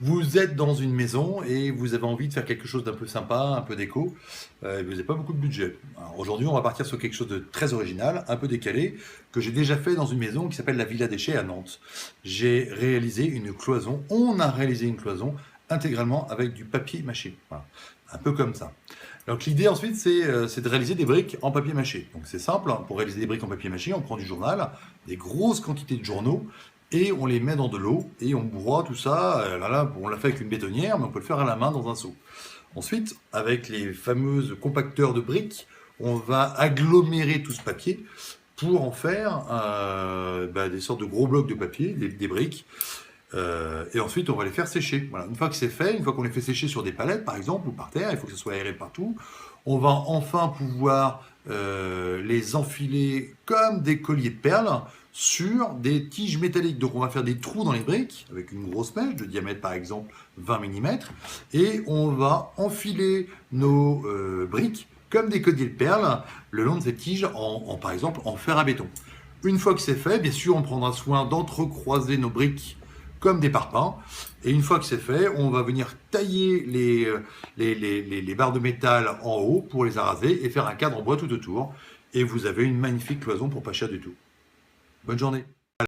Vous êtes dans une maison et vous avez envie de faire quelque chose d'un peu sympa, un peu déco, et vous n'avez pas beaucoup de budget. Alors aujourd'hui, on va partir sur quelque chose de très original, un peu décalé, que j'ai déjà fait dans une maison qui s'appelle la Villa Déchet à Nantes. J'ai réalisé une cloison, on a réalisé une cloison intégralement avec du papier mâché. Voilà. Un peu comme ça. Donc l'idée ensuite, c'est de réaliser des briques en papier mâché. Donc c'est simple, hein. Pour réaliser des briques en papier mâché, on prend du journal, des grosses quantités de journaux, et on les met dans de l'eau et on broie tout ça. Là, on l'a fait avec une bétonnière, mais on peut le faire à la main dans un seau. Ensuite, avec les fameuses compacteurs de briques, on va agglomérer tout ce papier pour en faire des sortes de gros blocs de papier, des briques. Et ensuite, on va les faire sécher. Voilà. Une fois que c'est fait, une fois qu'on les fait sécher sur des palettes, par exemple, ou par terre, il faut que ce soit aéré partout, on va enfin pouvoir les enfiler comme des colliers de perles sur des tiges métalliques. Donc on va faire des trous dans les briques avec une grosse mèche de diamètre par exemple 20 mm et on va enfiler nos briques comme des colliers de perles le long de ces tiges par exemple en fer à béton. Une fois que c'est fait, bien sûr, on prendra soin d'entrecroiser nos briques comme des parpaings. Et une fois que c'est fait, on va venir tailler les barres de métal en haut pour les araser et faire un cadre en bois tout autour. Et vous avez une magnifique cloison pour pas cher du tout. Bonne journée.